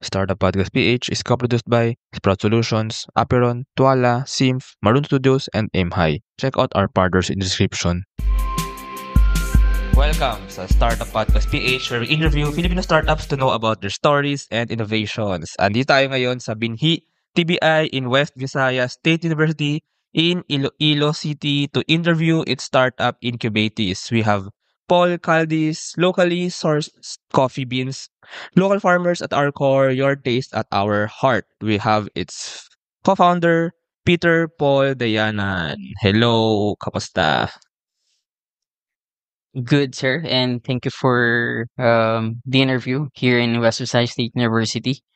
Startup Podcast PH is co-produced by Sprout Solutions, Aperon, Tuala, Simf, Maroon Studios, and Aim High. Check out our partners in the description. Welcome sa Startup Podcast PH where we interview Filipino startups to know about their stories and innovations. Andito tayo ngayon sa Binhi, TBI in West Visayas State University in Iloilo City to interview its startup incubatees. We have Paul Caldis, locally sourced coffee beans, local farmers at our core, your taste at our heart. We have its co-founder, Peter Paul Dayanan. Hello, kamusta? Good, sir, and thank you for the interview here in West Visayas State University.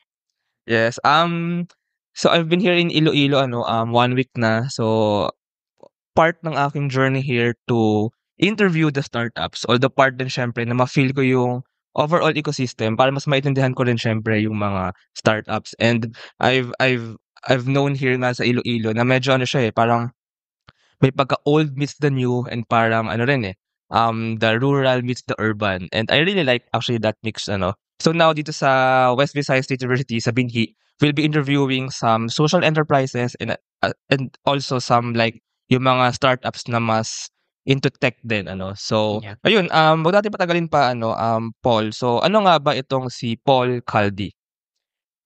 Yes. So I've been here in Iloilo 1 week na. So part ng aking journey here to interview the startups. Although part din syempre na ma-feel ko yung overall ecosystem para mas maintindihan ko rin syempre yung mga startups. And I've known here na sa Iloilo na medyo siya parang may pagka-old meets the new and parang the rural meets the urban. And I really like actually that mix, ano. So now dito sa West Visayas State University sa Binhi, we'll be interviewing some social enterprises and also some like yung mga startups na mas into tech din, ano. So, Yeah. ayun, wag natin patagalin pa, Paul. So, ano nga ba itong si Paul Caldi?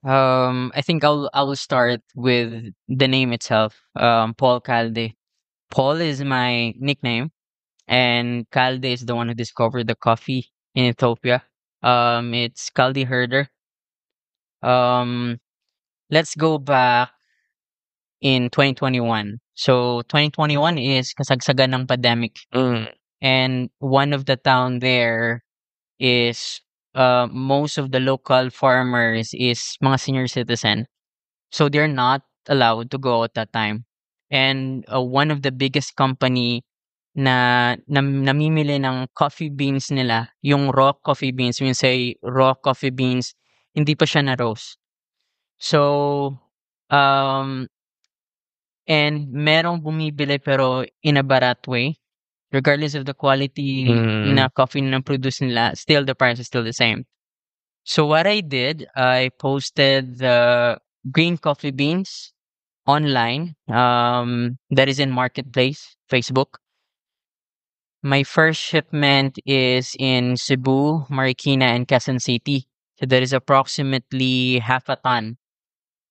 I think I'll start with the name itself. Paul Calde. Paul is my nickname, and Calde is the one who discovered the coffee in Ethiopia. It's Caldi Herder. Let's go back in 2021. So 2021 is kasagsagan ng pandemic, and one of the town there is most of the local farmers is mga senior citizen. So they're not allowed to go at that time. And one of the biggest company na namimili ng coffee beans nila, yung raw coffee beans, when you say raw coffee beans, hindi pa siya na-roast. So, and merong bumibili pero in a barat way. Regardless of the quality na coffee na produce nila, still the price is still the same. So what I did, I posted the green coffee beans online. That is in Marketplace, Facebook. My first shipment is in Cebu, Marikina, and Quezon City. So that is approximately half a ton.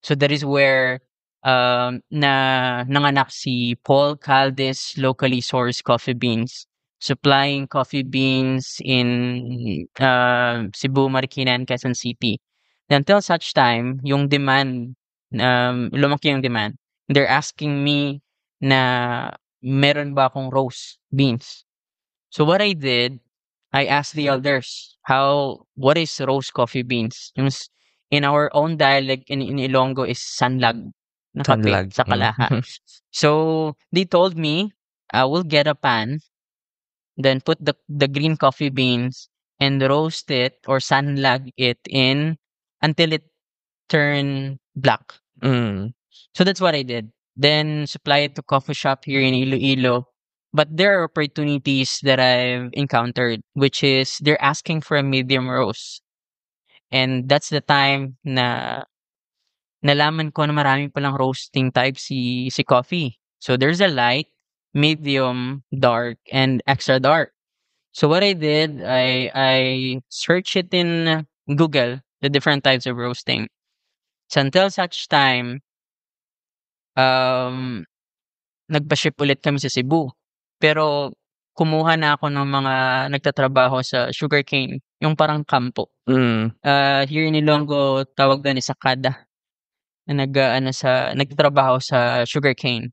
So that is where nanganak si Paul Caldes locally sourced coffee beans, supplying coffee beans in Cebu, Marikina, and Quezon City. Until such time, yung demand, lumaki yung demand. They're asking me na meron ba akong roast beans. So what I did, I asked the elders, what is roast coffee beans? In our own dialect in Ilonggo is sanlag na kape Sanlag. sa Kalaha. So they told me, I will get a pan, then put the green coffee beans and roast it or sanlag it in until it turn black. So that's what I did. Then supply it to coffee shop here in Iloilo. But there are opportunities that I've encountered, which is they're asking for a medium roast. And that's the time na nalaman ko na marami palang roasting type si coffee. So there's a light, medium, dark, and extra dark. So what I did, I searched it in Google, the different types of roasting. So until such time, nagpa-ship ulit kami sa Cebu. Pero kumuha na ako ng mga nagtatrabaho sa sugarcane, yung parang kampo. Here in Ilonggo, tawag doon is sakada. Na nagtatrabaho sa sugarcane.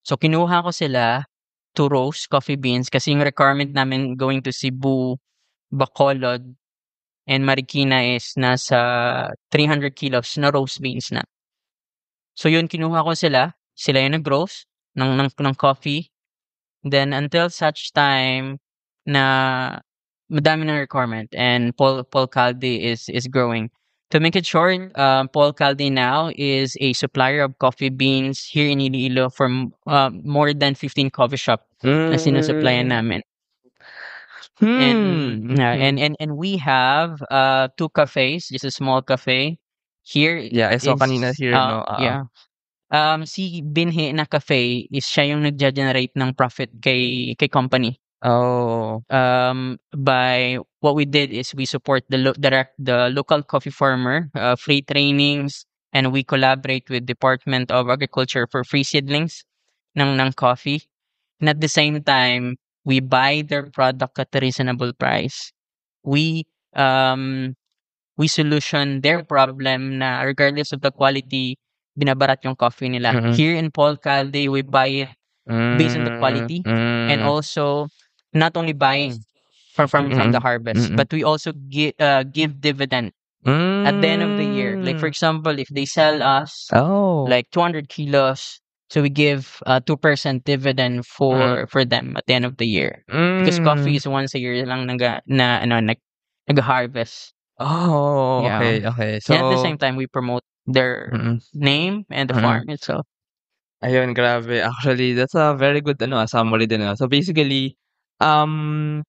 So kinuha ko sila to roast coffee beans kasi yung requirement namin going to Cebu, Bacolod, and Marikina is nasa 300 kilos na roast beans na. So yun, kinuha ko sila yung nag-roast ng coffee. Then until such time na madami ng requirement and Paul Caldi is growing. To make it short, Paul Caldi now is a supplier of coffee beans here in Iloilo for more than 15 coffee shop na sinusupplyan namin. And we have 2 cafes, just a small cafe. here Yeah, I saw kanina is here, no? yeah. Si Binhi na cafe is siya yung nagge-generate ng profit kay company. Oh. By what we did is we support the local coffee farmer, free trainings, and we collaborate with Department of Agriculture for free seedlings ng coffee. And at the same time, we buy their product at a reasonable price. We solution their problem na regardless of the quality, binabarat yung coffee nila. Here in Paul Calde, we buy it based on the quality and also not only buying from the harvest, but we also give dividend at the end of the year. Like for example, if they sell us like 200 kilos, so we give 2% dividend for them at the end of the year because coffee is once a year lang nag-harvest. Oh, Yeah. okay, okay. And at the So, same time, we promote their name and the farm itself. ayun, grabe. Actually, that's a very good summary din. So basically, um,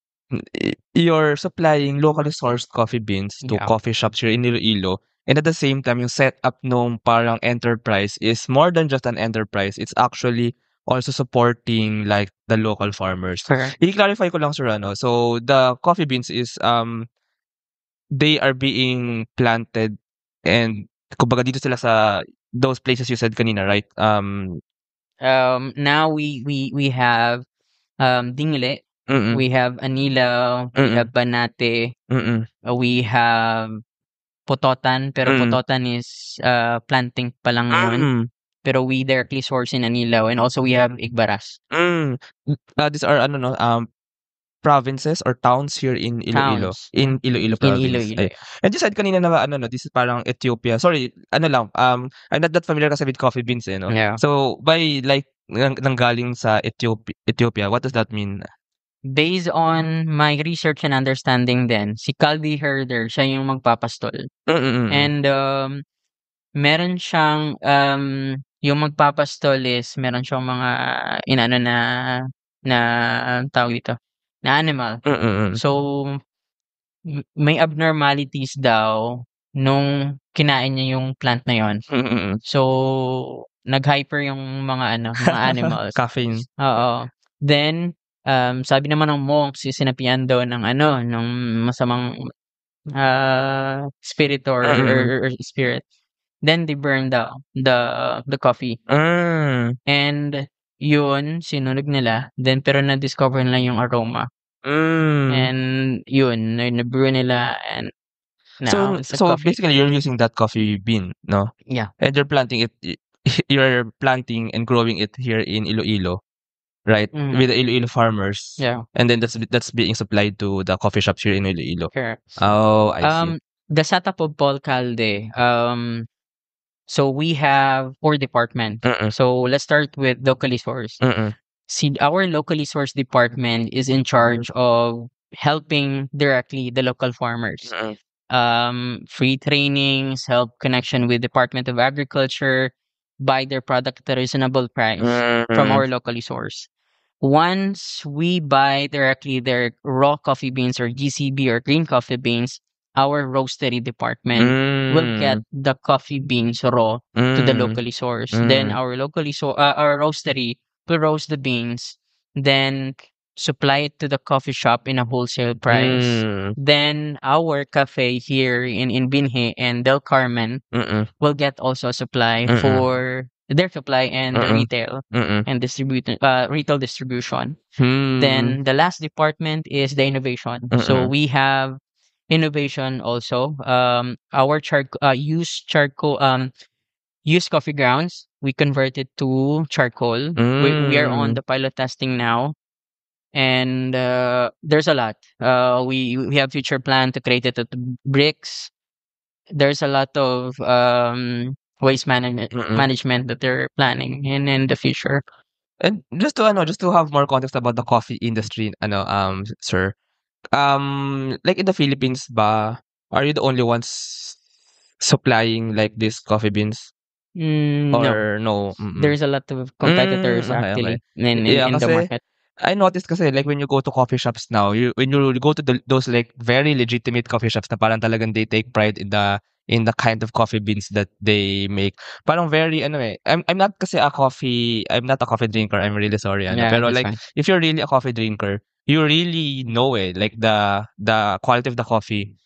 you're supplying locally sourced coffee beans to Yeah. coffee shops here in Iloilo. And at the same time, yung setup nung parang enterprise is more than just an enterprise. It's actually also supporting like the local farmers. Correct. I-clarify ko lang, sir, so the coffee beans is they are being planted and kumbaga dito sila sa those places you said kanina, right? Now we have Dingle, we have Anila, we have Banate, we have Pototan, pero Pototan is planting pa lang ngayon. Pero we directly source in Anilao, and also we have Igbaras. These are provinces or towns here in Iloilo. Towns. In Iloilo province. Iloilo. And you said kanina na this is parang Ethiopia. Sorry, I'm not that familiar kasi with coffee beans, no? Yeah. So, by like nanggaling sa Ethiopia, what does that mean? Based on my research and understanding then, si Caldi Herder, siya yung magpapastol. And meron siyang yung magpapastol is meron siyang mga inano na tawag dito, na animal. So may abnormalities daw nung kinain niya yung plant na yon. So nag-hyper yung mga mga animals. Caffeine. Oo. Then sabi naman ng monks, sinapian daw ng ng masamang spirit or spirit. Then they burned the coffee. And yun, sinunog nila. Then pero na-discover nila yung aroma. And yun, na-brew nila and now it's a So coffee. basically you're using that coffee bean, no? Yeah. And you're planting and growing it here in Iloilo, right? With the Iloilo farmers. Yeah. And then that's being supplied to the coffee shops here in Iloilo. Correct. Oh, I see. The setup of Paul Calde, so we have 4 departments. So let's start with locally sourced. Our locally sourced department is in charge of helping directly the local farmers. Free trainings, help connection with Department of Agriculture, buy their product at a reasonable price from our locally sourced. Once we buy directly their raw coffee beans or GCB or green coffee beans, our roastery department will get the coffee beans raw to the locally sourced. Then our our roastery will roast the beans, then supply it to the coffee shop in a wholesale price. Then our cafe here in Binhe and Del Carmen will get also supply for their supply and retail and retail distribution. Then the last department is the innovation. So we have innovation also. Our used coffee grounds, we converted to charcoal. We are on the pilot testing now. And there's a lot. We have future plan to create it at bricks. There's a lot of waste management that they're planning in the future. And just to have more context about the coffee industry, sir. Like in the Philippines ba, are you the only ones supplying like these coffee beans? No. Or no? There's a lot of competitors actually in the market. I noticed kasi like when you go to coffee shops now, when you go to those like very legitimate coffee shops na parang talagang they take pride in the in the kind of coffee beans that they make. Parang very ano eh. I'm not kasi a coffee. I'm not a coffee drinker. I'm really sorry ano. Yeah, Pero that's like fine. if you're really a coffee drinker, you really know it. Like the quality of the coffee,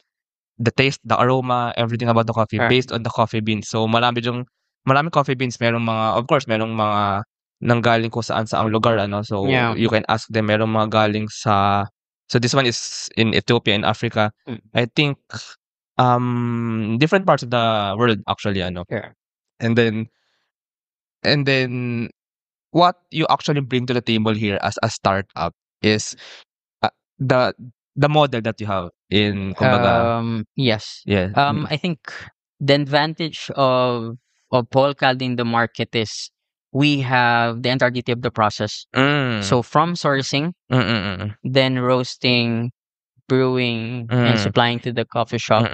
the taste, the aroma, everything about the coffee Sure. based on the coffee beans. So maraming coffee beans, merong mga of course merong mga nanggaling kung saan-saang lugar ano. So Yeah. you can ask them merong mga galing sa so this one is in Ethiopia in Africa. Mm. I think different parts of the world actually ano. Sure. And then what you actually bring to the table here as a startup is the model that you have in kumbaga Yes. yeah. I think the advantage of Paul Calde in the market is we have the entirety of the process. So from sourcing, then roasting, brewing, and supplying to the coffee shop.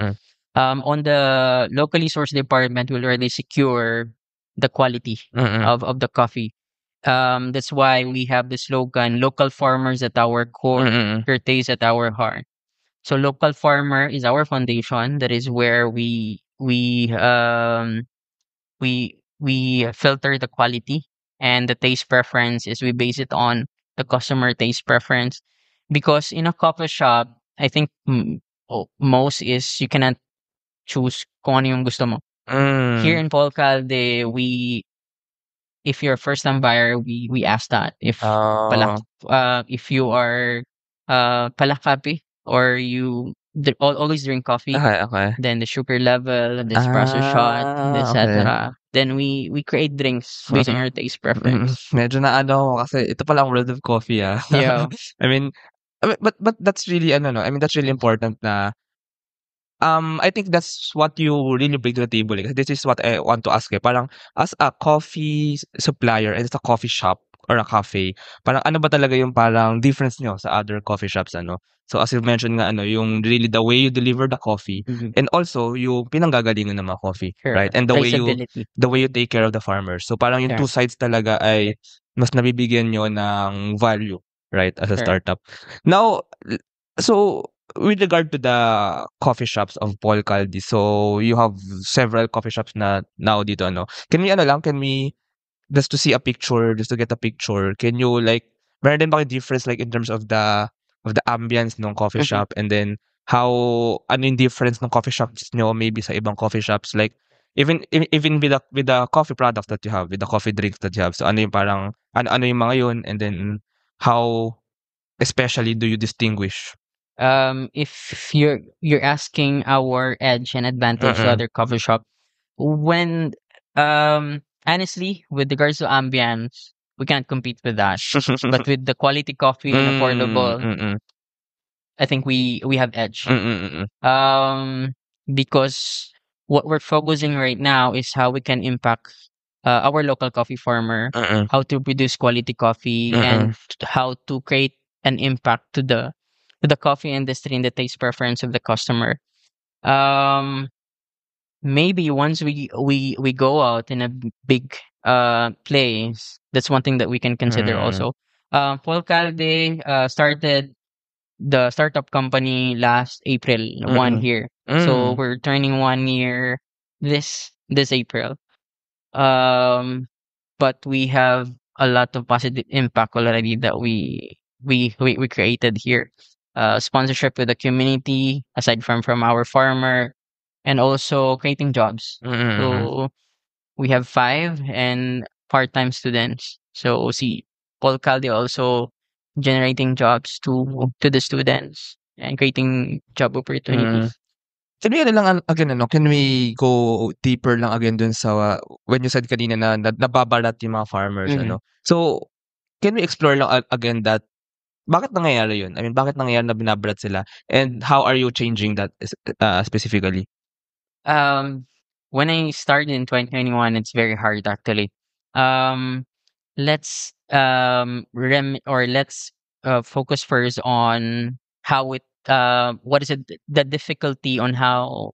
On the locally sourced department, we'll already secure the quality of the coffee. That's why we have the slogan, local farmers at our core, your taste at our heart. So local farmer is our foundation. That is where we filter the quality, and the taste preference is we base it on the customer taste preference. Because in a coffee shop, I think most is you cannot choose kung ano yung gusto mo. Here in Paul Calde, if you're a first time buyer, we ask that if you are palakapi or you always drink coffee, Okay. then the sugar level, the espresso shot, Okay. etc. Then we create drinks based on your taste preference. Medyo na ano ako kasi ito pala ang world of coffee Yeah. I mean, but that's really ano no. I mean that's really important na I think that's what you really bring to the table. Eh. This is what I want to ask. Eh. Parang as a coffee supplier and as a coffee shop or a cafe, parang ano ba talaga yung parang difference nyo sa other coffee shops ano? So as you mentioned nga ano, yung really the way you deliver the coffee and also yung pinanggagalingan ng mga coffee, Sure. right? And Traceability. the way you take care of the farmers. So parang yung two sides talaga ay mas nabibigyan nyo ng value, right? As a startup. Now, so with regard to the coffee shops of Paul Caldi, so you have several coffee shops na now dito ano. Can we just to see a picture, just to get a picture, can you like meron din ba kayo difference like in terms of the ambience ng coffee shop and then how ano yung difference ng coffee shops nyo maybe sa ibang coffee shops like even with the coffee products that you have, with the coffee drinks that you have. So ano yung parang ano yung mga yun and then how especially do you distinguish? If you're asking our edge and advantage to other coffee shop, when honestly, with regards to ambience, we can't compete with that. But with the quality coffee and affordable, I think we have edge. Because what we're focusing right now is how we can impact our local coffee farmer, how to produce quality coffee, and how to create an impact to the coffee industry and the taste preference of the customer. Maybe once we go out in a big place, that's one thing that we can consider also. Paul Calde started the startup company last April 1 year. So we're turning 1 year this April. But we have a lot of positive impact already that we created here. Sponsorship with the community aside from our farmer, and also creating jobs. So we have 5 and part-time students. So see Paul Calde also generating jobs to the students and creating job opportunities. Can we ano lang again ano, can we go deeper lang again dun sa when you said kanina na nababarat yung mga farmers ano. So, can we explore lang again that bakit nangyayari yun? I mean, bakit nangyayari na binabarat sila and how are you changing that specifically? When I started in 2021, it's very hard actually. Let's let's focus first on how it what is it the difficulty on how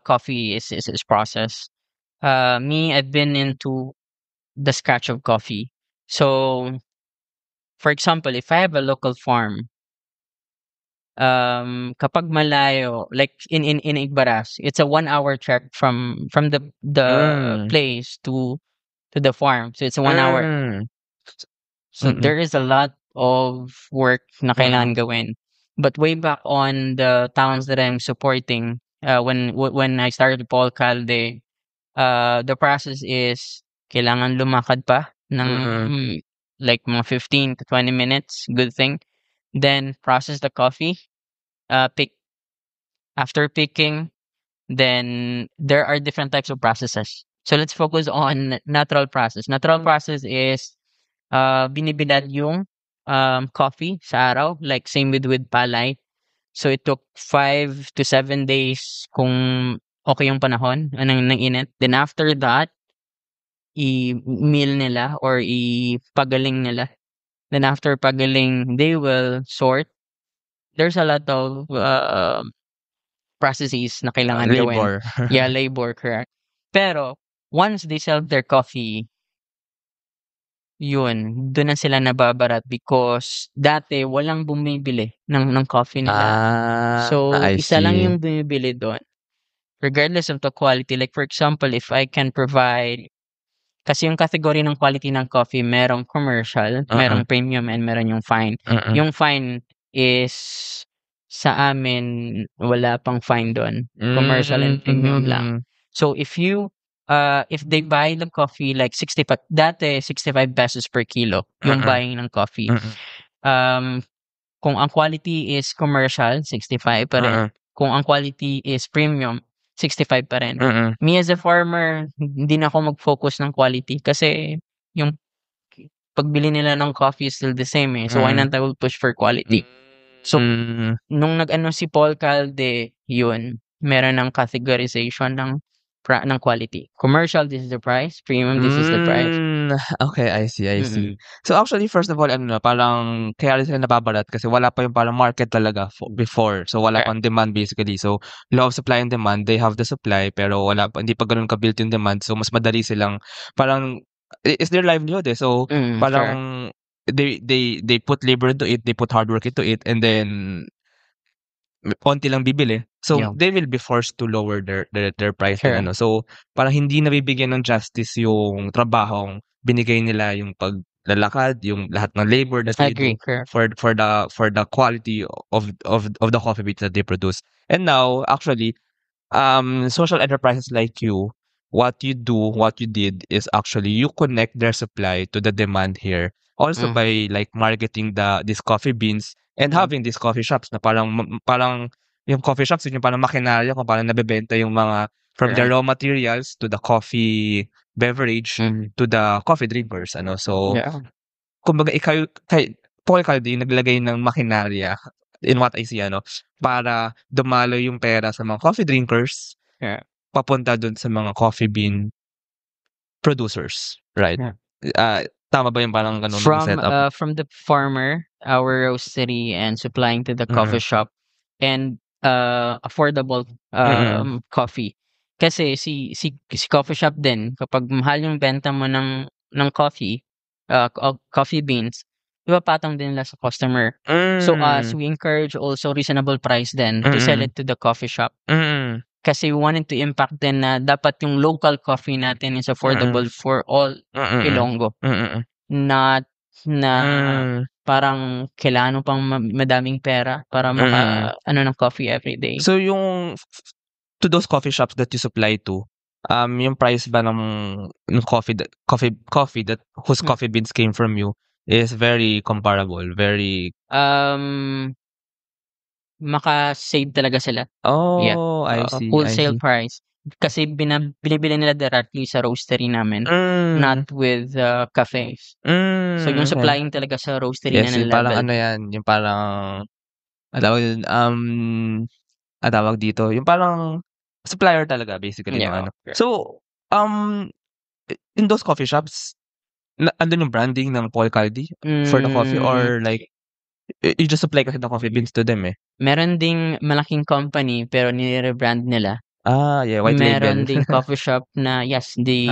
coffee is processed. Me, I've been into the scratch of coffee. So, for example, if I have a local farm, kapag malayo, like in Igbaras, it's a 1 hour trek from the place to the farm. So it's a 1 hour. So there is a lot of work na kailangan gawin. But way back on the towns that I'm supporting, when I started Paul Calde, the process is kailangan lumakad pa ng like mga 15 to 20 minutes, good thing. Then process the coffee, pick after picking, then there are different types of processes. So let's focus on natural process. Natural process is binibilad yung coffee sa araw, like same with palay. So it took 5 to 7 days kung okay yung panahon ng init. Then after that, i-mill nila or ipagaling nila. Then after pagaling, they will sort. There's a lot of processes na kailangan gawin. Labor. Yeah, labor, correct. Pero once they sell their coffee, yun, doon na sila nababarat because dati walang bumibili ng coffee nila. So, I isa lang see. yung bumibili doon. Regardless of the quality. Like for example, if I can provide, kasi yung category ng quality ng coffee, merong commercial, merong premium, and meron yung fine. Yung fine is, sa amin, wala pang fine doon. Commercial and premium lang. So if they buy the coffee like 65 pesos per kilo yung buying ng coffee. Kung ang quality is commercial, 65 pa rin. Kung ang quality is premium, 65 pa rin. Me as a farmer, hindi na ako mag-focus ng quality kasi yung pagbili nila ng coffee is still the same eh. So why not I will push for quality? So nung nag-ano si Paul Calde, yun, meron ng categorization ng quality. Commercial, this is the price. Premium, this is the price. Okay, I see. So actually, first of all, parang kaya rin sila nababarat kasi wala pa yung parang market talaga before. So wala pang demand basically. So law of supply and demand, they have the supply pero hindi pa ganun ka-built yung demand. So mas madali silang parang it's their livelihood eh. So parang they put labor into it, they put hard work into it, and then konti lang bibili. So they will be forced to lower their price and So parang hindi nabibigyan ng justice yung trabahong binigay nila, yung paglalakad, yung lahat ng labor that they do for the quality of the coffee beans that they produce. And now actually social enterprises like you, what you did is actually you connect their supply to the demand here. Also by like marketing these coffee beans and having these coffee shops na parang yung coffee shops yun yung parang makinarya kung paano nabebenta yung mga from the raw materials to the coffee beverage to the coffee drinkers So kumbaga kay Paul Calde yung naglagay ng makinarya in what I see para dumalo yung pera sa mga coffee drinkers papunta dun sa mga coffee bean producers, right? Tama ba yung parang ganun setup? From the farmer, our roastery, and supplying to the coffee shop, and affordable coffee. Kasi si coffee shop din, kapag mahal yung benta mo ng coffee, coffee beans, ipapatong din nila sa customer. So we encourage also reasonable price then to sell it to the coffee shop. Kasi we wanted to impact din na dapat yung local coffee natin is affordable for all Ilonggo. Not na parang kailangan mo pang madaming pera para ng coffee every day. So yung to those coffee shops that you supply to, yung price ba ng coffee that whose coffee beans came from you is very comparable, very maka-save talaga sila. I see. Wholesale price. Kasi binibili nila directly sa roastery namin, not with cafes. So yung supplying talaga sa roastery na ng level. Parang yan, yung parang tawag dito, yung parang supplier talaga basically yung So in those coffee shops, andun yung branding ng Paul Calde for the coffee or like you just supply kasi the coffee beans to them eh? Meron ding malaking company pero nire-rebrand nila. White label. Meron ding coffee shop na yes, they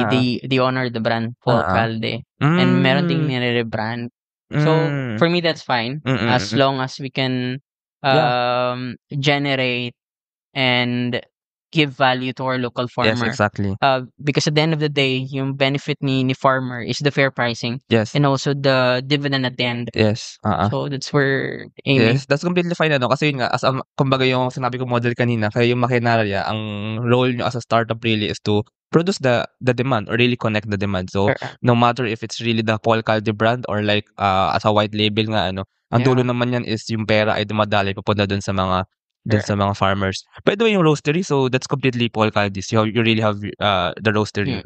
honor the brand Paul Calde. And meron ding nire-rebrand. So for me that's fine as long as we can generate and give value to our local Yes, farmer. exactly. Because at the end of the day, yung benefit ni farmer is the fair pricing Yes. and also the dividend at the end. Yes. So that's where aiming. Yes, that's completely fine kasi yun nga kumbaga yung sinabi ko model kanina, kaya yung makinarya, ang role nyo as a startup really is to produce the demand or really connect the demand. So, no matter if it's really the Paul Calde brand or like as a white label nga ang dulo naman yan is yung pera ay dumadaloy papunta dun sa mga farmers. By the way, yung roastery, so that's completely Paul Calde's. You really have the roastery,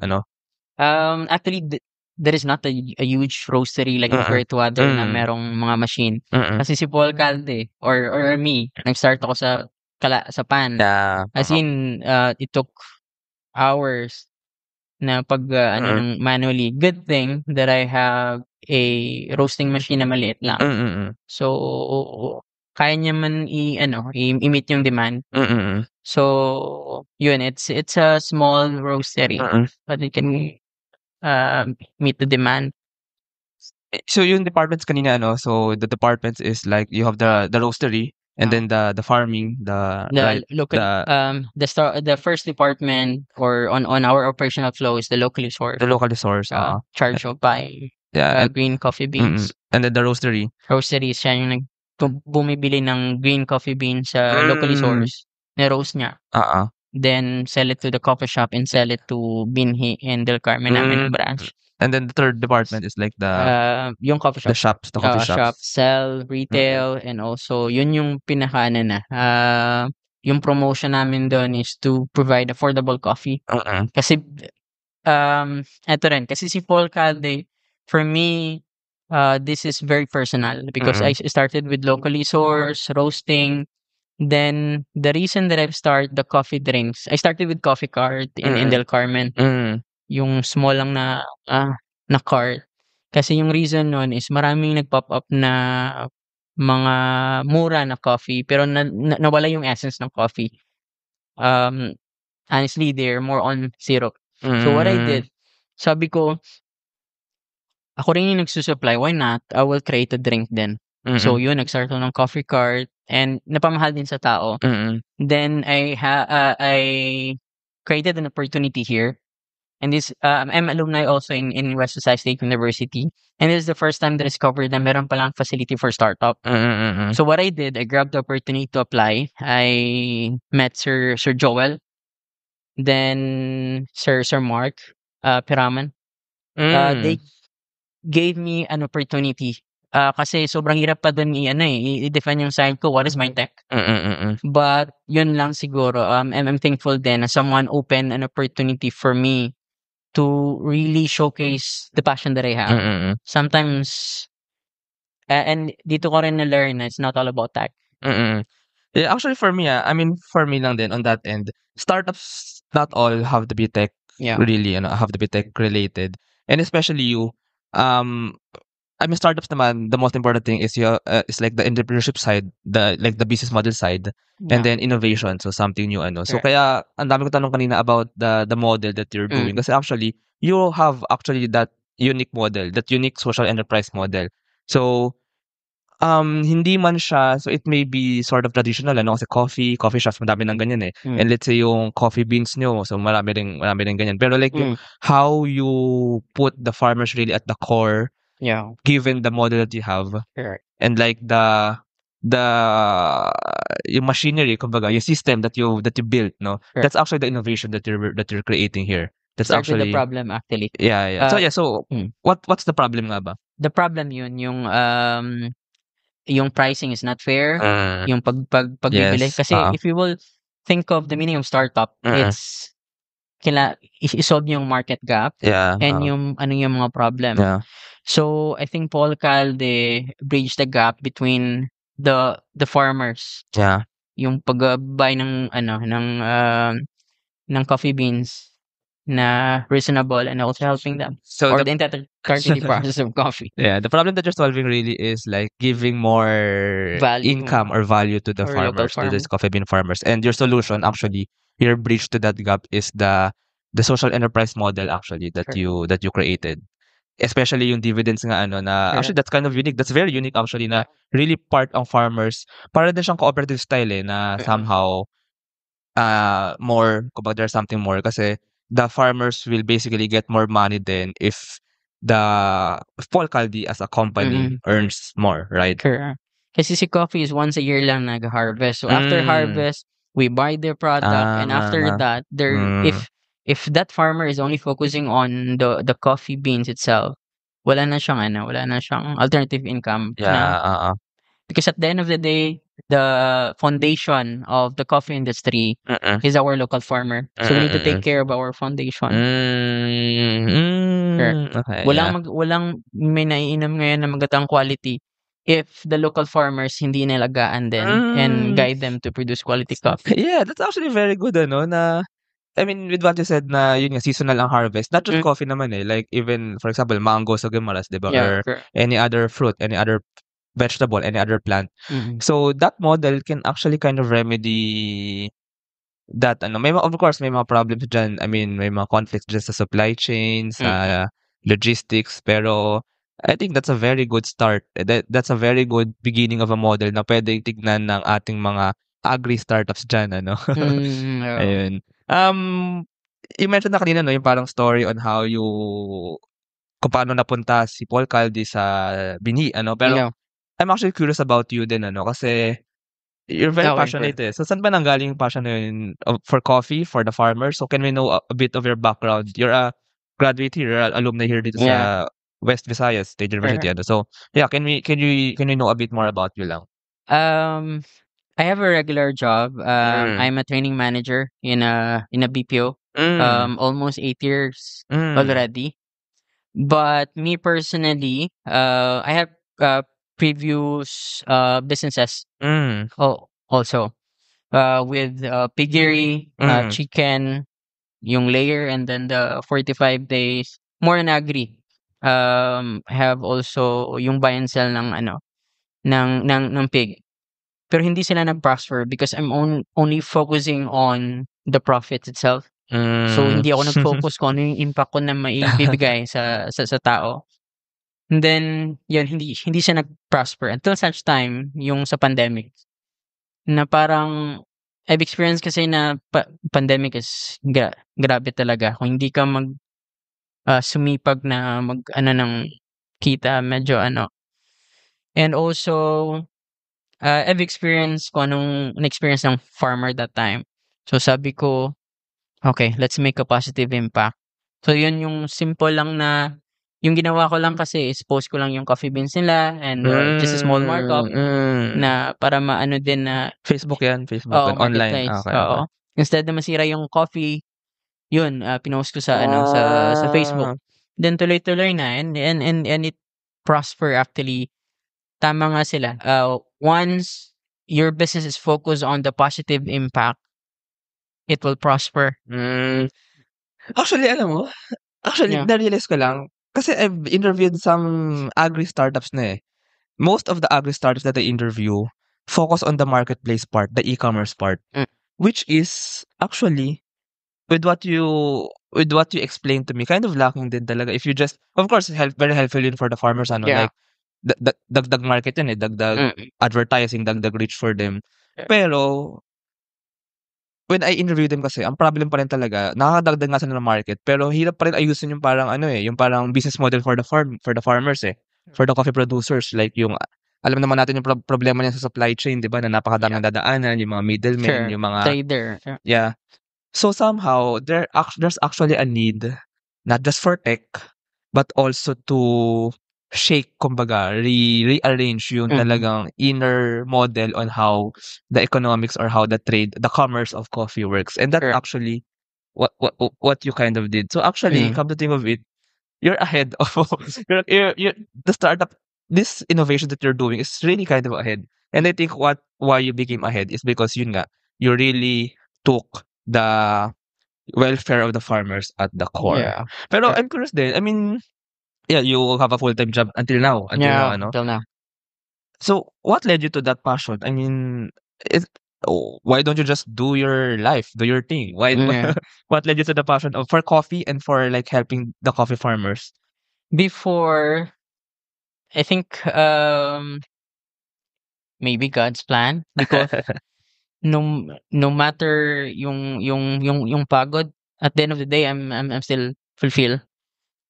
Actually, there is not a huge roastery like compared to other na merong mga machine. Kasi si Paul Calde or me, nag-start ako sa pan. As in, it took hours na ng manually. Good thing that I have a roasting machine na maliit lang. So, kaya niya man i-meet yung demand. So, yun, it's a small roastery, but it can meet the demand. So yung departments kanina so the departments is like you have the roastery and then the farming, the first department or on our operational flow is the locally sourced. The locally sourced. Charge of buying green coffee beans. And then the roastery. Roastery siya yung bumibili ng green coffee beans sa locally sourced. Ni-roast niya. Then sell it to the coffee shop and sell it to Binhi and Del Carmen namin branch. And then the third department is like yung coffee shop. The shops, the coffee shops. Sell, retail, and also yun yung pinaka yung promotion namin doon is to provide affordable coffee. Kasi eto rin, kasi si Paul Calde, for me, this is very personal because I started with locally sourced, roasting. Then the reason that I've started the coffee drinks, I started with Coffee Cart in Del Carmen. Yung small lang na cart. Kasi yung reason nun is maraming nag-pop up na mga mura na coffee pero nawala yung essence ng coffee. Honestly, they're more on syrup. So what I did, sabi ko, ako rin yung nagsusupply, why not? I will create a drink then. So yun, nag-start ako ng Coffee Cart and napamahal din sa tao. Then I created an opportunity here. And this, I'm alumni also in West Visayas State University. And this is the first time that I discovered na meron palang facility for startup. So what I did, I grabbed the opportunity to apply. I met Sir Joel, then Sir Mark Piraman. They gave me an opportunity. Kasi sobrang hirap pa dun i-define yung side ko, what is my tech. But yun lang siguro. I'm thankful then na someone opened an opportunity for me to really showcase the passion that I have. Sometimes, and dito ko rin na-learn na it's not all about tech. Yeah, actually for me, for me lang din on that end, startups not all have to be tech really, have to be tech related. And especially you, startups naman, the most important thing is is like the entrepreneurship side, the business model side, and then innovation, so something new So kaya ang dami ko tanong kanina about the model that you're doing kasi actually you have actually that unique model, that unique social enterprise model. So hindi man siya, so it may be sort of traditional kasi coffee shops madami ng ganyan and let's say yung coffee beans nyo, so marami rin ganyan, pero like how you put the farmers really at the core, given the model that you have, and like yung machinery, kumbaga, yung system that you built, that's actually the innovation that you're creating here. That's actually the problem actually. Yeah. So what's the problem nga ba? The problem yun yung pricing is not fair, yung pagbibili. Kasi if you will think of the meaning of startup, it's i-solve yung market gap and yung mga problem. So I think Paul Calde bridged the gap between the farmers. Yung pag-buy ng coffee beans na reasonable and also helping them or the entire process of coffee. Yeah, the problem that you're solving really is like giving more income or value to the farmers, to these coffee bean farmers. And your solution, actually, your bridge to that gap is the social enterprise model actually that you created. especially yung dividends nga ano na actually Correct. that's kind of unique. That's very unique actually na really part ang farmers. Para din siyang cooperative style na somehow more kumbaga there's something more kasi the farmers will basically get more money then if Paul Caldi as a company earns more, right? Correct. Kasi si coffee is once a year lang nag-harvest. So after harvest, we buy their product, and after that, if that farmer is only focusing on the coffee beans itself, wala na siyang alternative income na. Yeah, Because at the end of the day, the foundation of the coffee industry is our local farmer. So we need to take care of our foundation. Okay, yeah. Walang may naiinom ngayon na magandang quality if the local farmers hindi inalagaan din and guide them to produce quality coffee. Yeah, that's actually very good na I mean, with what you said na yun nga seasonal ang harvest, not just coffee naman like even for example, mango sa Guimaras, 'di ba? Yeah, Or correct. any other fruit, any other vegetable, any other plant. So that model can actually kind of remedy that of course may mga problems diyan. I mean, may mga conflicts diyan sa supply chain, sa logistics, pero I think that's a very good start. That's a very good beginning of a model na pwedeng tignan ng ating mga agri-startups diyan Yeah. Ayun. You mentioned na kanina yung parang story on how kung paano napunta si Paul Caldi sa binhi pero Yeah. I'm actually curious about you din kasi you're very Okay, passionate So saan ba nanggaling yung passion na yun for coffee, for the farmers? So can we know a bit of your background? You're a graduate here, you're an alumni here dito Yeah. sa West Visayas State University. So yeah, can we know a bit more about you lang? I have a regular job. I'm a training manager in a BPO. Almost 8 years already. But me personally, I have previous businesses also with piggery, chicken, yung layer, and then the 45 days, more on agri. I have also yung buy and sell ng pig. Pero hindi sila nag-prosper because I'm only focusing on the profit itself. So hindi ako nag-focus kung ano yung impact ko na maibibigay sa tao. And then yun, hindi siya nag-prosper until such time yung sa pandemic na parang I've experienced kasi na pandemic is grabe talaga. Kung hindi ka sumipag na ng kita, medyo And also I've experienced kung anong na-experience ng farmer that time. So sabi ko, okay, let's make a positive impact. So yun yung simple lang na yung ginawa ko lang kasi is post ko lang yung coffee beans nila and just a small markup na para maano din na Facebook yan, Facebook online. marketplace. Okay. Oo. Instead na masira yung coffee, yun pinost ko sa sa Facebook. Then tuloy-tuloy na and it prosper actually. Tama nga sila. Once your business is focused on the positive impact, it will prosper. Actually, alam mo, Yeah. na-realize ko lang, kasi I've interviewed some agri-startups na Most of the agri-startups that I interview focus on the marketplace part, the e-commerce part, which is actually with what you explained to me, kind of lacking din talaga. If you just, of course, very helpful yun for the farmers, Yeah. like dagdag market yun dagdag advertising, dagdag reach for them. Pero when I interview them kasi, ang problem pa rin talaga, nakakadagdag nga sila ng market, pero hirap pa rin ayusin yung parang yung parang business model for the farmers for the coffee producers, like yung alam naman natin yung problema niyan sa supply chain, 'di ba, na napakadaming dadaanan, yung mga middlemen, yung mga Trader. yeah. So somehow there's actually a need not just for tech but also to shake kumbaga rearrange yung talagang inner model on how the economics or how the commerce of coffee works, and that's actually what you kind of did. So actually, come to think of it, you're ahead of you're the startup. This innovation that you're doing is really kind of ahead, and I think why you became ahead is because yun nga, you really took the welfare of the farmers at the core. Yeah. Pero I'm curious din, I mean, yeah, you have a full-time job until now, Until now. So what led you to that passion? I mean, why don't you just do your life, do your thing? Why Yeah. what led you to the passion for coffee and for like helping the coffee farmers? Before, I think maybe God's plan because no matter yung pagod, at the end of the day I'm still fulfilled.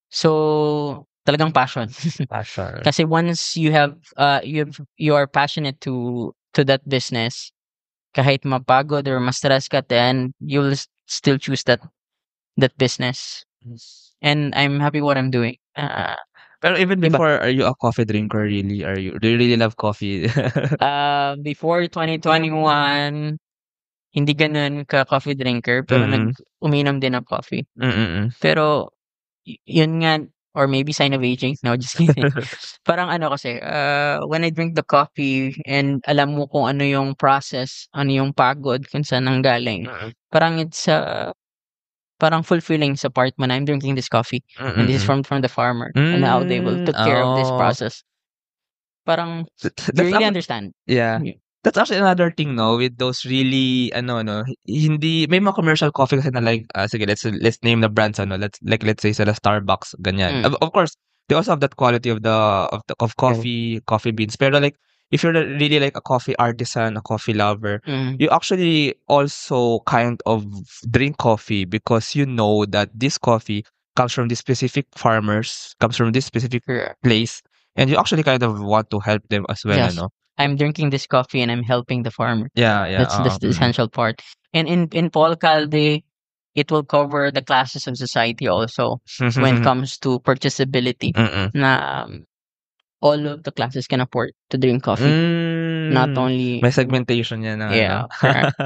So talagang passion. Passion. Kasi once you are passionate to that business, kahit mapagod or ma-stress ka, then you'll still choose that business. And I'm happy what I'm doing. Pero even Iba. before, are you a coffee drinker really? Do you really love coffee? Before 2021, hindi ganun ka-coffee drinker, pero uminom din ng coffee. Pero yun nga, or maybe sign of aging. No, just kidding. Parang ano kasi, when I drink the coffee and alam mo kung ano yung process, ano yung pagod, kung saan nanggaling, parang it's parang fulfilling sa part mo na I'm drinking this coffee and this is from the farmer and how they will took care of this process. Parang you really understand. Yeah. That's actually another thing, no, with those really hindi may mga commercial coffee kasi na like sige, let's name the brands, let's say sa Starbucks ganyan. Of course, they also have that quality of coffee beans, pero like if you're really like a coffee artisan, a coffee lover, you actually also kind of drink coffee because you know that this coffee comes from this specific farmers, comes from this specific place, and you actually kind of want to help them as well. Yes. I'm drinking this coffee and I'm helping the farmer. Yeah. That's the essential part. And in Paul Calde, it will cover the classes of society also when it comes to purchasability. Na all of the classes can afford to drink coffee. Not only may segmentation yan. Correct.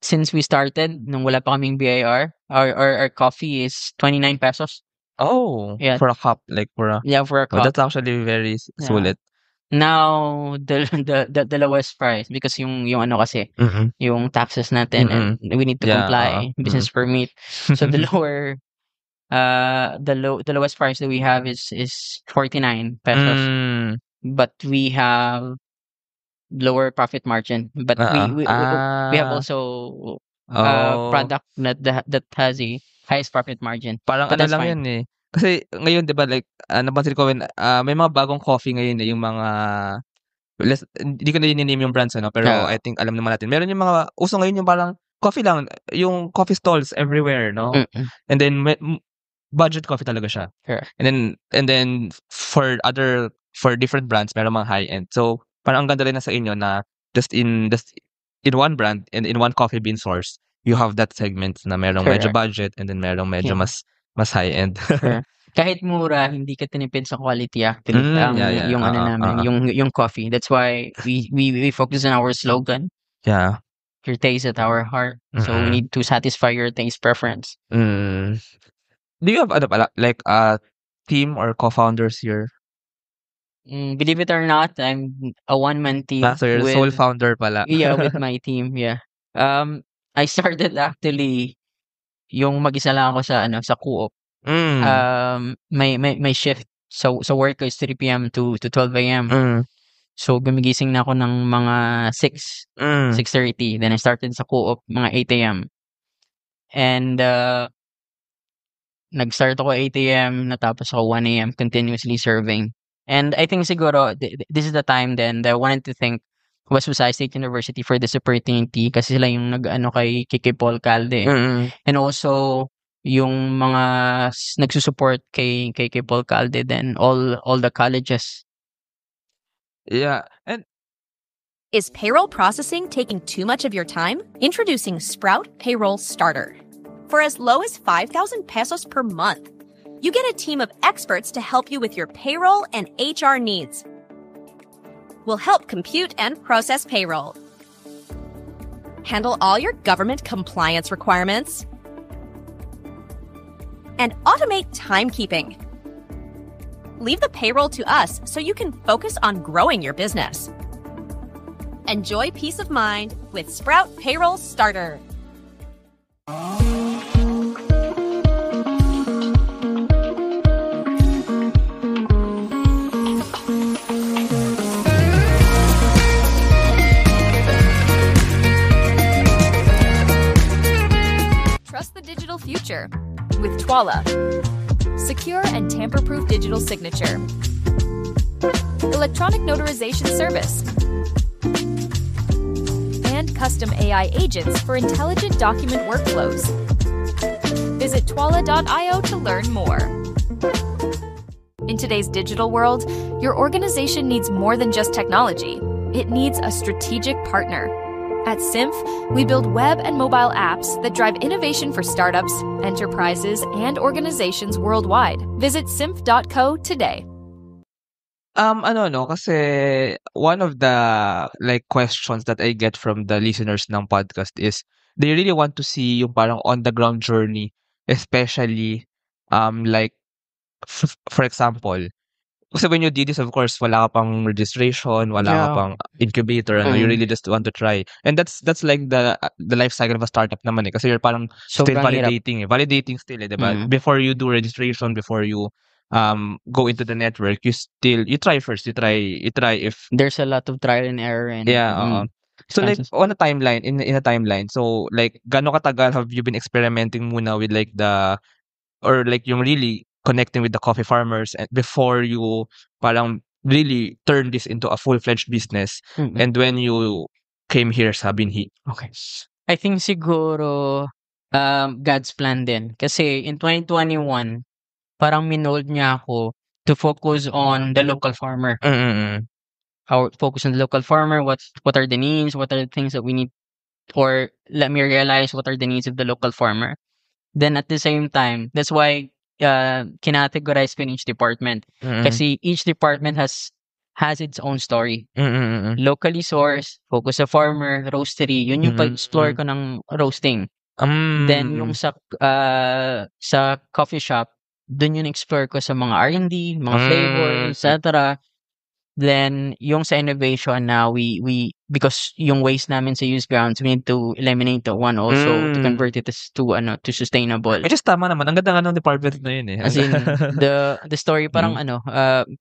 Since we started, nung wala pa kaming BIR, our coffee is 29 pesos. Oh, yeah. For a cup, like for a cup. That's actually very sulit. Now the lowest price because yung ano kasi yung taxes natin and we need to comply business permit. So the lower the lowest price that we have is 49 pesos. But we have lower profit margin. But we have also product that has a highest profit margin. Parang but ano lang fine. Yan eh. Kasi ngayon 'di ba like napansin ko when may mga bagong coffee ngayon eh, yung mga hindi ko na i-name yung brands pero I think alam naman natin. Meron yung mga uso ngayon yung parang coffee lang, yung coffee stalls everywhere, no? And then budget coffee talaga siya. And then for different brands meron mga high end. So parang ang ganda rin na sa inyo na just in one brand and in one coffee bean source, you have that segment na merong medyo budget and then merong medyo mas high end. Kahit mura, hindi ka tinipid sa quality actually. Yung ano namin, yung coffee. That's why we focus on our slogan. Yeah. Your taste at our heart. So we need to satisfy your taste preference. Do you have like a team or co-founders here? Believe it or not, I'm a one-man team. So you're the sole founder pala. Yeah, with my team, yeah. I started actually yung mag-isa lang ako sa co-op. May shift. So work is 3 p.m. to 12 a.m. So gumigising na ako ng mga 6:30. Then I started sa co-op mga 8 a.m. And nag-start ako 8 a.m. natapos ako 1 a.m. continuously serving. And I think siguro this is the time then that I wanted to thank West Visayas State University for this opportunity kasi sila yung nag-ano kay Paul Calde. And also yung mga nagsusupport kay Paul Calde then all the colleges. Yeah. And is payroll processing taking too much of your time? Introducing Sprout Payroll Starter. For as low as 5,000 pesos per month, you get a team of experts to help you with your payroll and HR needs. We'll help compute and process payroll, handle all your government compliance requirements, and automate timekeeping. Leave the payroll to us so you can focus on growing your business. Enjoy peace of mind with Sprout Payroll Starter. Trust the digital future. with Twala. Secure and tamper-proof digital signature. Electronic notarization service. And custom AI agents for intelligent document workflows. Visit twala.io to learn more. In today's digital world, your organization needs more than just technology. It needs a strategic partner. At Symph, we build web and mobile apps that drive innovation for startups, enterprises, and organizations worldwide. Visit symph.co today. Kasi one of the like questions that I get from the listeners ng podcast is they really want to see yung parang on the ground journey, especially like for example, kasi when you did this, of course, wala ka pang registration, wala ka Yeah. pang incubator, you really just want to try. And that's like the life cycle of a startup naman eh. Kasi you're parang still Sobrang hirap. validating eh. Validating still eh, diba? Mm. Before you do registration, before you go into the network, you try first. You try if There's a lot of trial and error and So like chances. on a timeline, in a timeline, so like gaano katagal have you been experimenting muna with like or like yung really connecting with the coffee farmers and before you parang really turn this into a full-fledged business and when you came here sa Binhi? Okay. I think siguro God's plan din. Kasi in 2021, parang minold niya ako to focus on the local farmer. Our focus on the local farmer, what are the needs, what are the things that we need, or let me realize what are the needs of the local farmer. Then at the same time, that's why kinategorize ko in each department. Kasi each department has its own story. Locally sourced, focus sa farmer, roastery, yun yung pag-explore ko ng roasting. Then yung sa coffee shop, dun yung explore ko sa mga R&D, mga flavor, etc. Then yung sa innovation na we because yung waste namin sa used grounds, we need to eliminate the one also to convert it to sustainable. Which is tama naman. Ang ganda nga ng department na yun eh. As in the story parang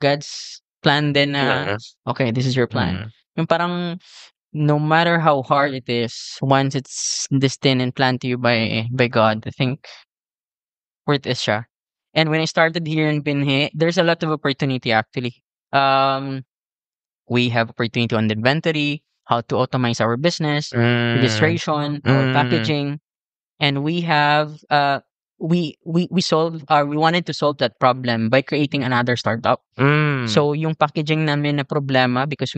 God's plan din na okay, this is your plan. Yung parang no matter how hard it is, once it's destined and planned to you by God, I think worth it siya. And when I started here in Binhi, there's a lot of opportunity actually. We have opportunity on the inventory, how to automate our business, registration, or packaging, and we have we wanted to solve that problem by creating another startup. So yung packaging namin na problema because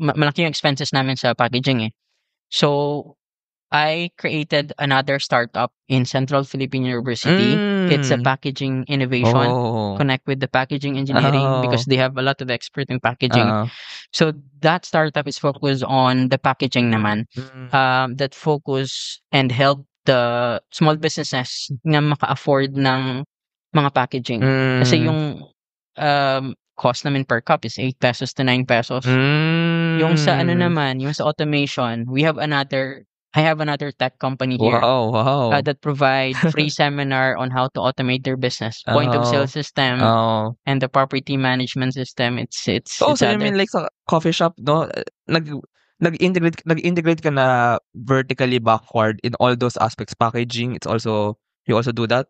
malaki yung expenses namin sa packaging eh. So I created another startup in Central Philippine University. It's a packaging innovation. Connect with the packaging engineering because they have a lot of expert in packaging. So that startup is focused on the packaging naman. That focus and help the small businesses na maka-afford ng mga packaging. Kasi yung cost namin per cup is 8 pesos to 9 pesos. Yung sa naman, yung sa automation, I have another tech company here that provide free seminar on how to automate their business, point of sale system, and the property management system. So you mean like sa coffee shop, no? Nag-integrate ka na vertically backward in all those aspects. Packaging, you also do that?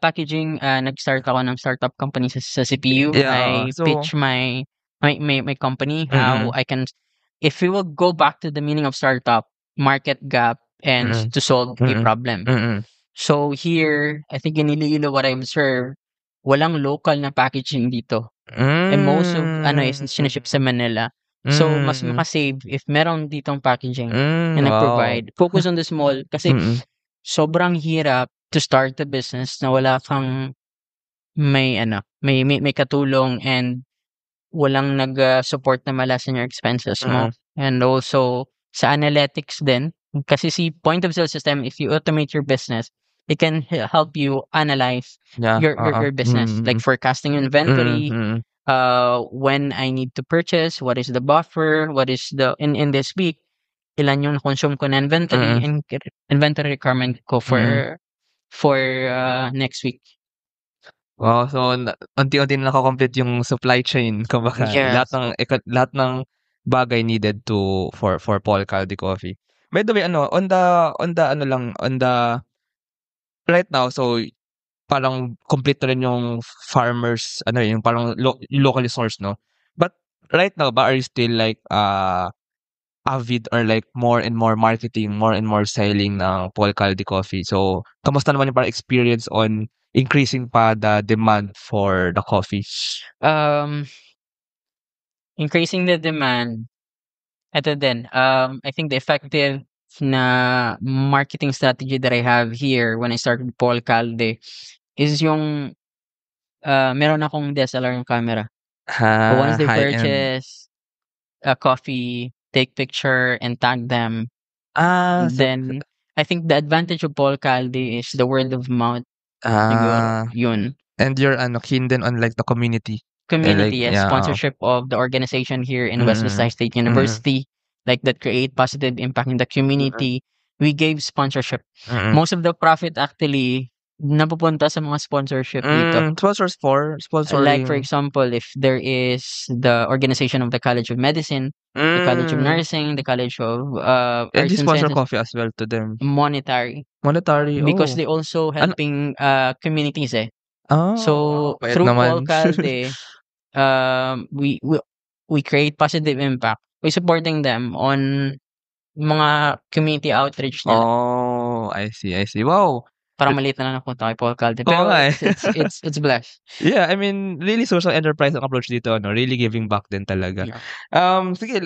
Packaging, nag-start ako ng startup company sa CPU. I pitch my company how I can, if we will go back to the meaning of startup, market gap and to solve a problem. So here, I think in Iloilo, what I observe, walang local na packaging dito. And most of is siniship sa Manila. So mas makasave if meron ditong packaging na nag-provide. Focus on the small kasi sobrang hirap to start a business na wala kang may katulong and walang nag-support na malasan your expenses mo. And also sa analytics din, kasi si point of sale system, if you automate your business, it can help you analyze your business, like forecasting inventory, when I need to purchase, what is the buffer, what is the in this week, ilan yung consume ko na inventory and inventory requirement ko for next week. Wow, so unti-unti na nako-complete yung supply chain, kumbaga lahat ng bagay needed for Paul Calde Coffee. By the way, on the right now, so parang complete na rin yung farmers, ano yung parang locally sourced, no? But right now ba, are you still like avid or like more and more marketing, more and more selling ng Paul Caldi coffee? So, kamusta naman yung parang experience on increasing pa the demand for the coffee? Increasing the demand, ito din, I think the effective na marketing strategy that I have here when I started Paul Calde is yung meron akong DSLR camera. Once they High-end. purchase a coffee, take picture and tag them, So then I think the advantage of Paul Calde is the word of mouth. Siguro, yun. and you're keen din on like the community. Community, Like, yes, yeah, sponsorship of the organization here in West Visayas State University, like that create positive impact in the community. We gave sponsorship. Most of the profit actually napupunta sa mga sponsorship dito. Sponsors for Like for sponsoring. example, if there is the organization of the College of Medicine, the College of Nursing, the College of And Arts you and sponsor Sciences, coffee as well to them. monetary. Oh. Because they also helping communities eh. Oh, So bait through naman. Paul Calde, we create positive impact. We supporting them on mga community outreach nila. Oh, I see. Wow. Parang maliit na lang napunta kay Paul Calde. Oo Pero nga eh. it's blessed. Yeah, I mean, really social enterprise ang approach dito, no? Really giving back din talaga. Yeah. Sige,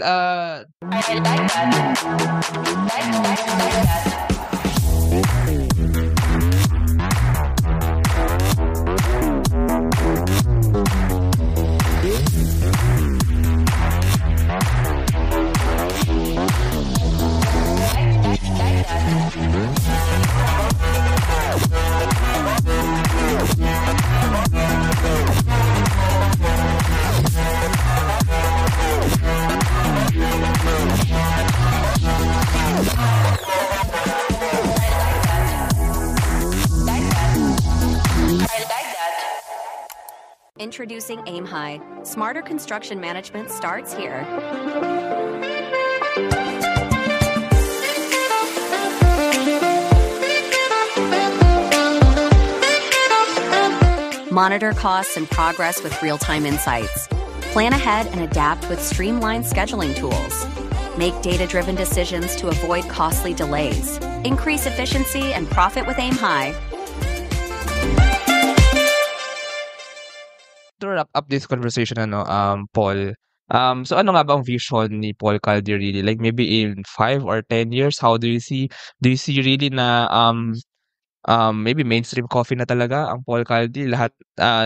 Introducing Aim High. Smarter construction management starts here. Monitor costs and progress with real-time insights. Plan ahead and adapt with streamlined scheduling tools. Make data-driven decisions to avoid costly delays. Increase efficiency and profit with Aim High. To wrap up this conversation, Paul, so ano nga ba ang vision ni Paul Calde really? Like maybe in 5 or 10 years, how do you see really na maybe mainstream coffee na talaga ang Paul Calde, lahat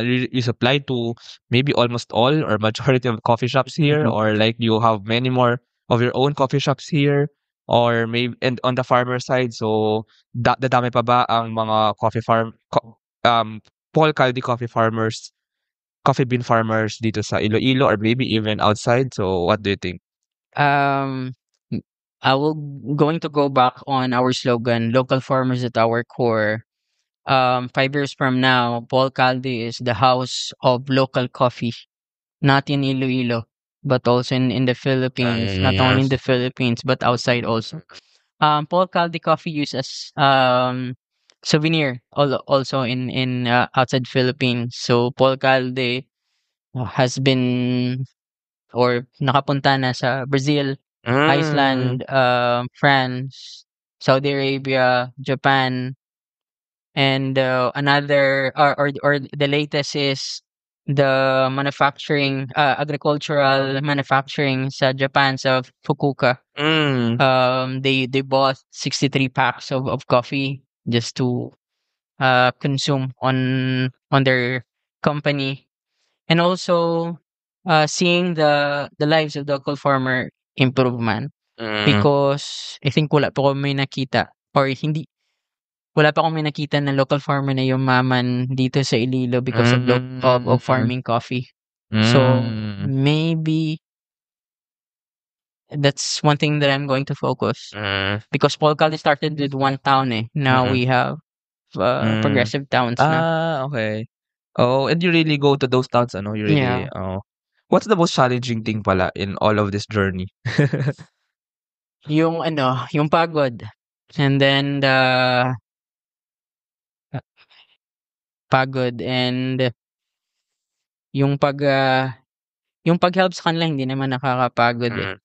you supply to maybe almost all or majority of coffee shops here, or like you have many more of your own coffee shops here, or maybe and on the farmer side, so dadami pa ba ang mga Paul Calde coffee bean farmers dito sa Iloilo or maybe even outside? So what do you think? I will going to go back on our slogan, local farmers at our core. 5 years from now, Paul Calde is the house of local coffee, not in Iloilo, but also in the Philippines. Not only in the Philippines, but outside also. Paul Calde coffee used as souvenir also in outside Philippines. So Paul Calde has been or nakapunta na sa Brazil, Iceland, France, Saudi Arabia, Japan, and another or the latest is the manufacturing agricultural manufacturing sa Japan, sa Fukuoka. They bought 63 packs of coffee just to consume on their company, and also seeing the lives of the local farmer improvement. Because I think wala pa akong may nakita na local farmer na yumaman dito sa Iloilo because of farming coffee. So maybe that's one thing that I'm going to focus. Because Paul Calde started with one town eh. Now we have progressive towns na. Okay. Oh, and you really go to those towns, ano? You really, Yeah. What's the most challenging thing pala in all of this journey? Yung pagod. And then pagod, and yung pag-help sa kanila hindi naman nakakapagod eh.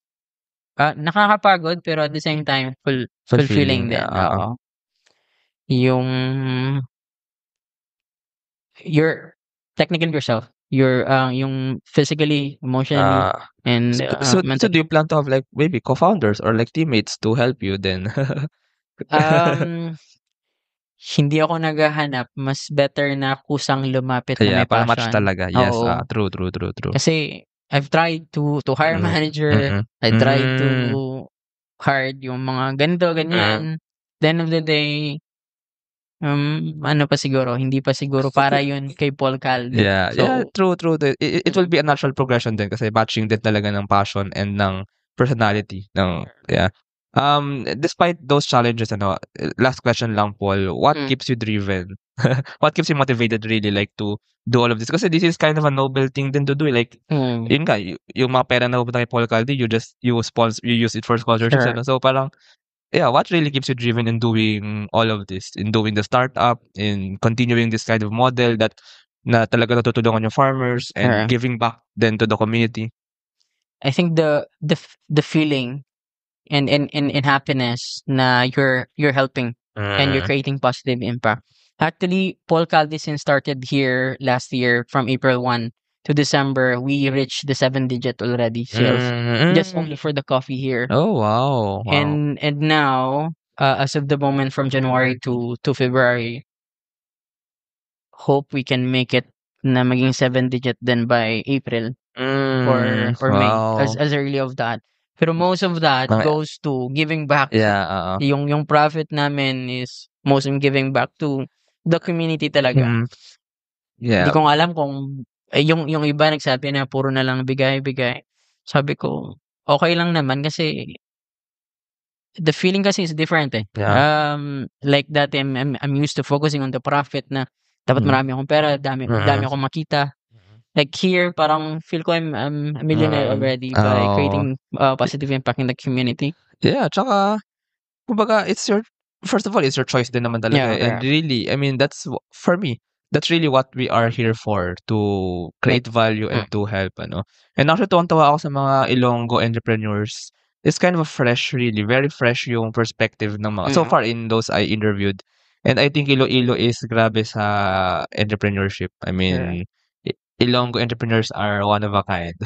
Nakakapagod pero at the same time fulfilling din. Oo. Yung you're technically yourself. You're yung physically, emotionally, and So do mentally. you plan to have like maybe co-founders or like teammates to help you then? Hindi ako naghahanap. Mas better na kusang lumapit na may para match passion. talaga. Yes, Oo. true. Kasi I've tried to hire manager. I tried to hire yung mga ganito, ganyan. At the end of the day, hindi pa siguro para yun kay Paul Calde. Yeah, true. It will be a natural progression din kasi matching din talaga ng passion and ng personality ng despite those challenges, last question lang, Paul, what keeps you driven? What keeps you motivated really like to do all of this? Kasi this is kind of a noble thing din to do. Like, yun nga, yung mga pera na pupunta kay Paul Calde, you use it for sponsorships. Sure. So parang, what really keeps you driven in doing all of this, in doing the startup, in continuing this kind of model na talaga natutulungan yung farmers and giving back then to the community? I think the feeling and happiness na you're helping and you're creating positive impact. Actually, Paul Calde since started here last year from April 1 to December, we reached the 7-digit already sales just only for the coffee here. Oh wow. And now as of the moment from January to February, hope we can make it na maging 7-digit then by April or May as early of that. Pero most of that goes to giving back. Yung profit namin is most of giving back to the community talaga. Hindi ko alam kung yung iba nagsabi na puro na lang bigay. Sabi ko, okay lang naman kasi the feeling kasi is different eh. Like that I'm used to focusing on the profit na dapat marami akong pera, dami akong makita. Like here, parang feel ko I'm a millionaire already by creating positive impact in the community. Yeah, tsaka kumbaga first of all, it's your choice din naman talaga. And really, I mean, for me, that's really what we are here for, to create value and to help, And actually, tuwang-tawa ako sa mga Ilonggo entrepreneurs. It's kind of fresh, really. Very fresh yung perspective ng mga, so far in those I interviewed. And I think Iloilo is grabe sa entrepreneurship. I mean, Ilonggo entrepreneurs are one of a kind.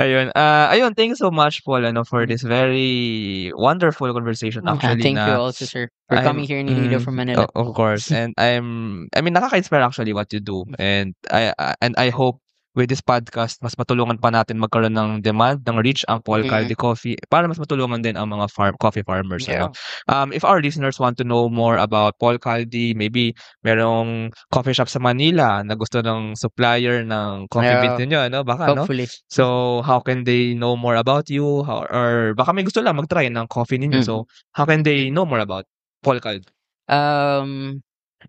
Ayun, thank you so much, Paul, for this very wonderful conversation. Actually, thank you also, sir, for coming here in Iloilo from Manila. Of course, and nakaka-inspire actually what you do, and I hope with this podcast, mas matulungan pa natin magkaroon ng demand, ng reach ang Paul Calde Coffee para mas matulungan din ang mga coffee farmers. If our listeners want to know more about Paul Calde, maybe merong coffee shop sa Manila na gusto ng supplier ng coffee beans ninyo, baka, hopefully. So, how can they know more about you? Or baka may gusto lang mag-try ng coffee ninyo. So, how can they know more about Paul Calde?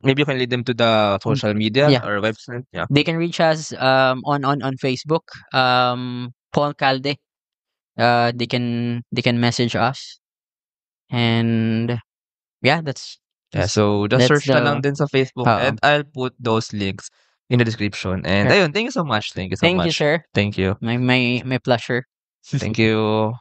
Maybe you can lead them to the social media or website. Yeah. They can reach us on Facebook, Paul Calde. They can message us. And that's so just search na lang din sa Facebook and I'll put those links in the description. And ayun, thank you so much. Thank you so much. Thank you, sir. Thank you. My pleasure. Thank you.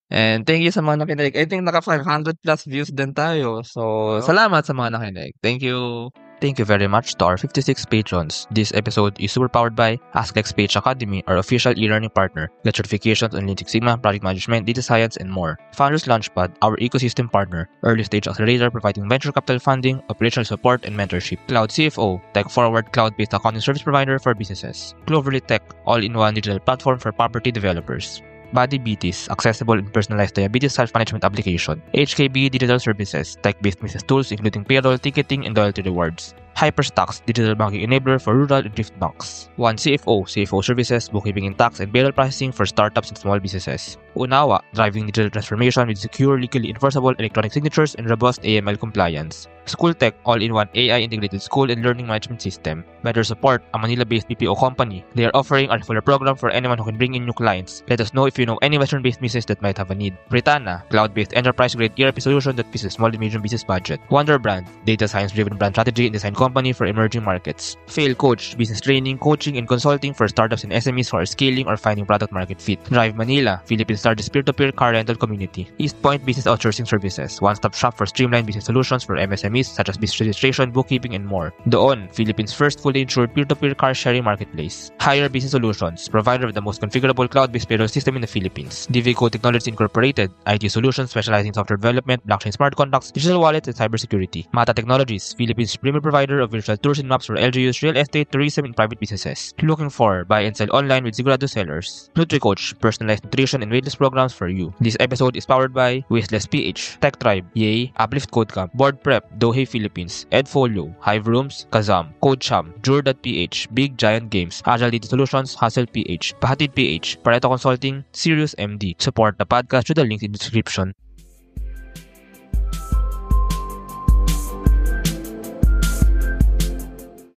And thank you sa mga nakinig. I think naka 500 plus views din tayo. So, salamat sa mga nakinig. Thank you. Thank you very much to our 56 patrons. This episode is super powered by AskXPH Academy, our official e-learning partner. Get certifications on Lean Six Sigma, project management, data science, and more. Founders Launchpad, our ecosystem partner. Early stage accelerator providing venture capital funding, operational support, and mentorship. Cloud CFO, tech-forward cloud-based accounting service provider for businesses. Cloverly Tech, all-in-one digital platform for property developers. Body BTs, accessible and personalized diabetes self-management application. HKB Digital Services, tech-based business tools including payroll, ticketing, and loyalty rewards. Hyperstocks, digital banking enabler for rural and thrift banks. One CFO, CFO services, bookkeeping and tax and payroll processing for startups and small businesses. Unawa, driving digital transformation with secure, legally enforceable electronic signatures and robust AML compliance. School Tech, all-in-one AI-integrated school and learning management system. Better support, a Manila-based BPO company. They are offering a referral program for anyone who can bring in new clients. Let us know if you know any Western-based business that might have a need. Britanna, cloud-based enterprise-grade ERP solution that fits a small and medium business budget. Wonder Brand, data science-driven brand strategy and design company for emerging markets. Fail Coach, business training, coaching, and consulting for startups and SMEs who are scaling or finding product market fit. Drive Manila, Philippines' largest peer-to-peer car rental community. East Point Business Outsourcing Services, one-stop shop for streamlined business solutions for MSMEs such as business registration, bookkeeping, and more. Doon, Philippines' first fully insured peer-to-peer car sharing marketplace. Hire Business Solutions, provider of the most configurable cloud-based payroll system in the Philippines. DVCo Technologies Incorporated, IT solutions specializing in software development, blockchain smart contracts, digital wallets, and cybersecurity. Mata Technologies, Philippines' premier provider of virtual tours and maps for LGUs, real estate, tourism, and private businesses. Looking for buy and sell online with Sigurado sellers. NutriCoach, personalized nutrition and weight loss programs for you. This episode is powered by Wasteless PH, Tech Tribe, Yay, Uplift Codecamp, Board Prep, Dohe Philippines, Edfolio, Hive Rooms, Kazam, CodeCham, Jure.ph, Big Giant Games, Agile Data Solutions, Hustle PH, Pahatid PH, Pareto Consulting, Sirius MD. Support the podcast through the link in the description.